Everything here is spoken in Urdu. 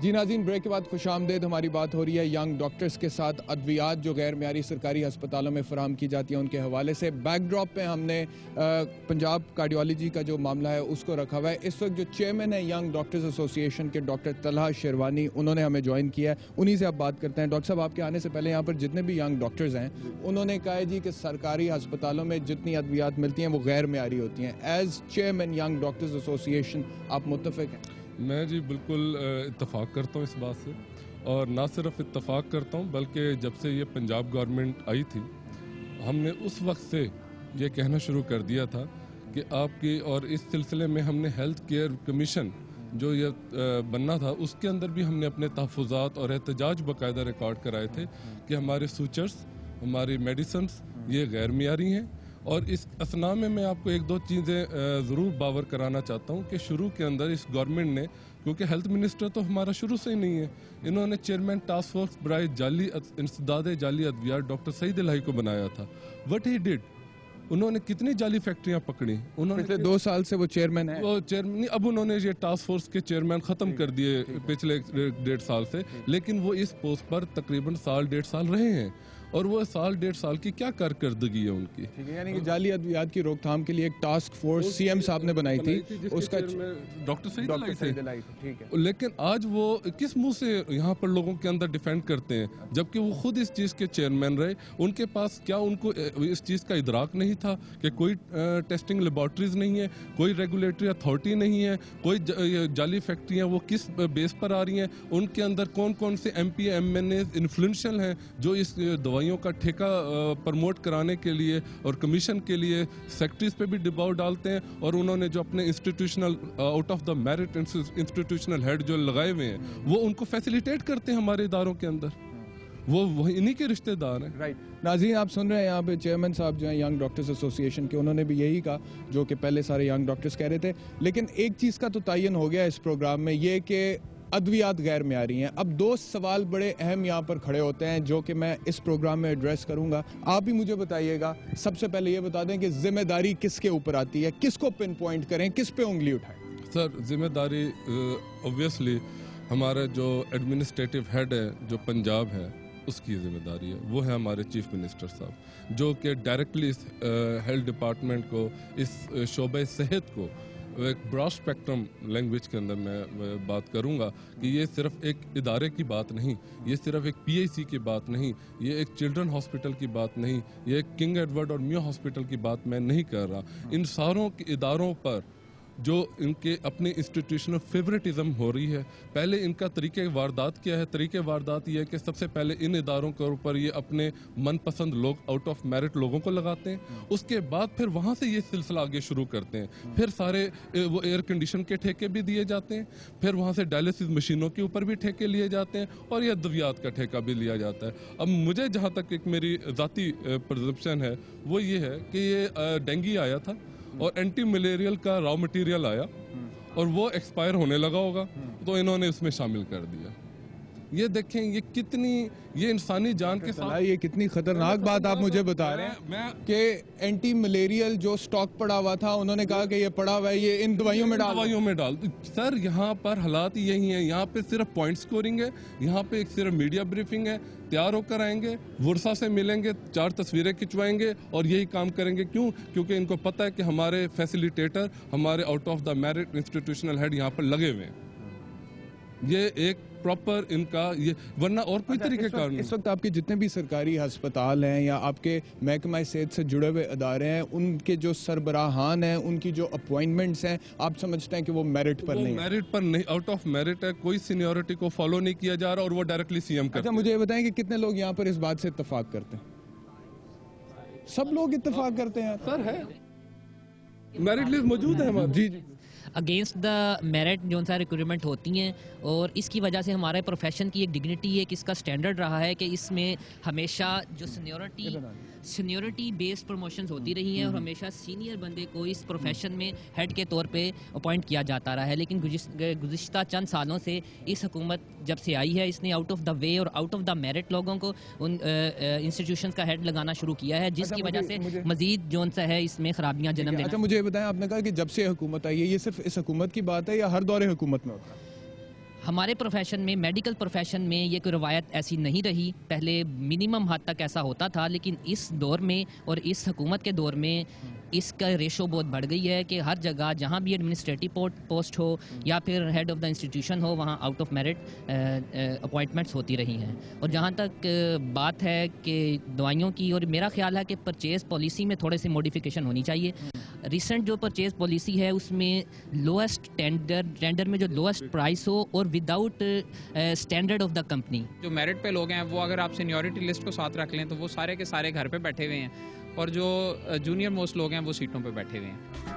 جی ناظرین، بریک کے بعد خوش آمدید. ہماری بات ہو رہی ہے ینگ ڈاکٹرز کے ساتھ. ادویات جو غیر معیاری سرکاری ہسپتالوں میں فراہم کی جاتی ہیں ان کے حوالے سے بیک ڈراپ پہ ہم نے پنجاب کارڈیالوجی کا جو معاملہ ہے اس کو رکھا ہوا ہے. اس وقت جو چیئرمین ہے ینگ ڈاکٹرز ایسوسی ایشن کے ڈاکٹر طلحہ شیروانی، انہوں نے ہمیں جوائن کیا ہے. انہی سے آپ بات کرتے ہیں. ڈاکٹر صاحب، آپ کے آنے سے پہلے یہاں پر جتنے بھی ینگ ڈاکٹرز ہیں انہوں نے کہا ہے جی کہ سرکاری ہسپتالوں میں جتنی ادویات ملتی ہیں وہ غیر معیاری ہوتی ہیں. ایز چیئرمین ینگ ڈاکٹرز ایسوسی ایشن آپ متفق ہیں؟ میں جی بالکل اتفاق کرتا ہوں اس بات سے، اور نہ صرف اتفاق کرتا ہوں بلکہ جب سے یہ پنجاب گورنمنٹ آئی تھی ہم نے اس وقت سے یہ کہنا شروع کر دیا تھا کہ آپ کی، اور اس سلسلے میں ہم نے ہیلتھ کیئر کمیشن جو یہ بننا تھا اس کے اندر بھی ہم نے اپنے تحفظات اور احتجاج باقاعدہ ریکارڈ کرائے تھے کہ ہمارے سوچرز، ہماری میڈیسنز یہ غیر معیاری ہیں. اور اس اسنا میں آپ کو ایک دو چیزیں ضرور باور کرانا چاہتا ہوں کہ شروع کے اندر اس گورنمنٹ نے، کیونکہ ہیلتھ منسٹر تو ہمارا شروع سے ہی نہیں ہے، انہوں نے چیئرمین ٹاسک فورس برائے جعلی انسداد جعلی ادویات ڈاکٹر سعید الہی کو بنایا تھا. وٹ ہی ڈڈ، انہوں نے کتنی جعلی فیکٹریاں پکڑی. پچھلے 2 سال سے وہ چیئرمین ہیں. وہ چیئرمین، اب انہوں نے یہ ٹاسک فورس کے چیئرمین ختم کر دیے پچھلے 1.5 سال سے، لیکن وہ اس پوسٹ پر تقریباً 1.5 سال رہے ہیں. اور وہ 1.5 سال کی کیا کارکردگی ہے ان کی؟ یعنی کہ جعلی ادویات کی روک تھام کے لیے ایک ٹاسک فورس سی ایم صاحب نے بنائی تھی، اس کا ڈاکٹر سعید الہی تھے. لیکن آج وہ کس منہ سے یہاں پر لوگوں کے اندر ڈیفینڈ کرتے ہیں جبکہ وہ خود اس چیز کے چیئرمین رہے؟ ان کے پاس کیا ان کو اس چیز کا ادراک نہیں تھا کہ کوئی ٹیسٹنگ لیبارٹریز نہیں ہے، کوئی ریگولیٹری اتھارٹی نہیں ہے، کوئی جعلی فیکٹریاں وہ کس بیس پر آ رہی ہیں، ان کے اندر کون کون سے ایم پی ایم این اے انفلوئنشل ہیں جو اس دوائیوں کا ٹھیکہ پرموٹ کرانے کے لیے اور کمیشن کے لیے سیکٹریز پہ بھی دباؤ ڈالتے ہیں. اور انہوں نے جو اپنے institutional out of the merit institutional head جو لگائے ہوئے ہیں وہ ان کو فیسیلیٹیٹ کرتے ہیں ہمارے اداروں کے اندر، وہ انہی کے رشتہ دار ہیں. ناظرین، آپ سن رہے ہیں یہاں پہ چیئرمین صاحب جو ہیں ینگ ڈاکٹرز ایسوسی ایشن کے، انہوں نے بھی یہی کہا جو کہ پہلے سارے ینگ ڈاکٹرز کہہ رہے تھے. لیکن ایک چیز کا تو تعین ہو گیا اس پروگرام میں، یہ کہ ادویات غیر معیاری ہیں. اب 2 سوال بڑے اہم یہاں پر کھڑے ہوتے ہیں جو کہ میں اس پروگرام میں ایڈریس کروں گا. آپ بھی مجھے بتائیے گا. سب سے پہلے یہ بتا دیں کہ ذمہ داری کس کے اوپر آتی ہے، کس کو پن پوائنٹ کریں، کس پہ انگلی اٹھائیں؟ سر، ذمہ داری اوبویسلی ہمارا جو ایڈمنسٹریٹو ہیڈ ہے جو پنجاب ہے اس کی ذمہ داری ہے. وہ ہے ہمارے چیف منسٹر صاحب جو کہ ڈائریکٹلی اس ہیلتھ ڈپارٹمنٹ کو، اس شعبہ صحت کو ایک براڈ اسپیکٹرم لینگویج کے اندر میں بات کروں گا کہ یہ صرف ایک ادارے کی بات نہیں، یہ صرف ایک پی ایچ سی کی بات نہیں، یہ ایک چلڈرن ہاسپٹل کی بات نہیں، یہ ایک کنگ ایڈورڈ اور میو ہاسپٹل کی بات میں نہیں کر رہا. ان ساروں اداروں پر جو ان کے اپنے انسٹیٹیوشنل فیوریٹزم ہو رہی ہے. پہلے ان کا طریقہ واردات کیا ہے؟ طریقہ واردات یہ ہے کہ سب سے پہلے ان اداروں کے اوپر یہ اپنے من پسند لوگ، آؤٹ آف میرٹ لوگوں کو لگاتے ہیں. اس کے بعد پھر وہاں سے یہ سلسلہ آگے شروع کرتے ہیں. پھر سارے وہ ایئر کنڈیشن کے ٹھیکے بھی دیے جاتے ہیں، پھر وہاں سے ڈائلسس مشینوں کے اوپر بھی ٹھیکے لیے جاتے ہیں، اور یہ ادویات کا ٹھیکہ بھی لیا جاتا ہے. اب مجھے جہاں تک ایک میری ذاتی پرسپشن ہے وہ یہ ہے کہ یہ ڈینگی آیا تھا اور اینٹی ملیریل کا را مٹیریل آیا اور وہ ایکسپائر ہونے لگا ہوگا تو انہوں نے اس میں شامل کر دیا. یہ دیکھیں یہ کتنی، یہ انسانی جان کے ساتھ یہ کتنی خطرناک بات آپ مجھے بتا رہے ہیں کہ اینٹی ملیریل جو سٹاک پڑا ہوا تھا انہوں نے کہا کہ یہ پڑا ہوا ہے، یہ ان دوائیوں میں ڈال. سر یہاں پر حالات یہی ہیں، یہاں پہ صرف پوائنٹ سکورنگ ہے، یہاں پہ ایک صرف میڈیا بریفنگ ہے. تیار ہو کر آئیں گے، ورثہ سے ملیں گے، 4 تصویریں کھنچوائیں گے اور یہی کام کریں گے. کیوں؟ کیونکہ ان کو پتہ ہے کہ ہمارے فیسیلیٹیٹر، ہمارے out of the merit institutional head یہاں پر لگے ہوئے ہیں. یہ ایک پراپر ان کا یہ، ورنہ اور کوئی طریقہ کار نہیں. اس وقت آپ کے جتنے بھی سرکاری ہسپتال ہیں یا آپ کے محکمہ صحت سے جڑے ہوئے ادارے ہیں، ان کے جو سربراہان ہیں، ان کی جو اپوائنٹمنٹس ہیں، آپ سمجھتے ہیں کہ وہ میرٹ پر نہیں؟ میرٹ پر نہیں، آؤٹ آف میرٹ ہے. کوئی سینیورٹی کو فالو نہیں کیا جا رہا اور وہ ڈائریکٹلی سی ایم کرتے ہیں. اچھا مجھے یہ بتائیں کہ کتنے لوگ یہاں پر اس بات سے اتفاق کرتے ہیں؟ سب لوگ اتفاق کرتے ہیں. سر ہے میرٹ لسٹ موجود ہے ہمارے. جی اگینسٹ دا میرٹ جو ان سا ریکروٹمنٹ ہوتی ہیں، اور اس کی وجہ سے ہمارے پروفیشن کی ایک ڈگنیٹی ہے کہ اس کا سٹینڈرڈ رہا ہے کہ اس میں ہمیشہ جو سینیورٹی بیسڈ پروموشنز ہوتی رہی ہیں اور ہمیشہ سینئر بندے کو اس پروفیشن میں ہیڈ کے طور پہ اپوائنٹ کیا جاتا رہا ہے. لیکن گزشتہ چند سالوں سے اس حکومت جب سے آئی ہے، اس نے آؤٹ آف دا وے اور آؤٹ آف دا میرٹ لوگوں کو ان انسٹیٹیوشنز کا ہیڈ لگانا شروع کیا ہے، جس کی وجہ سے مزید جو سا ہے اس میں خرابیاں جنم دینا. اچھا مجھے یہ بتائیں، آپ نے کہا کہ جب سے حکومت آئی ہے، یہ صرف اس حکومت کی بات ہے یا ہر دور حکومت میں ہوتا ہے؟ ہمارے پروفیشن میں میڈیکل پروفیشن میں یہ کوئی روایت ایسی نہیں رہی. پہلے منیمم حد تک ایسا ہوتا تھا, لیکن اس دور میں اور اس حکومت کے دور میں اس کا ریشو بہت بڑھ گئی ہے کہ ہر جگہ جہاں بھی ایڈمنسٹریٹو پوسٹ ہو یا پھر ہیڈ آف دا انسٹیٹیوشن ہو, وہاں آؤٹ آف میرٹ اپوائنٹمنٹس ہوتی رہی ہیں. اور جہاں تک بات ہے کہ دوائیوں کی, اور میرا خیال ہے کہ پرچیز پالیسی میں تھوڑے سے موڈیفیکیشن ہونی چاہیے. ریسنٹ جو پرچیز پالیسی ہے اس میں لوئسٹ ٹینڈر میں جو لوئسٹ پرائس ہو اور without standard of the company. جو میرٹ پہ لوگ ہیں وہ اگر آپ سینیورٹی لسٹ کو ساتھ رکھ لیں تو وہ سارے کے سارے گھر پہ بیٹھے ہوئے ہیں, اور جو جونیئر موسٹ لوگ ہیں وہ سیٹوں پہ بیٹھے ہوئے ہیں.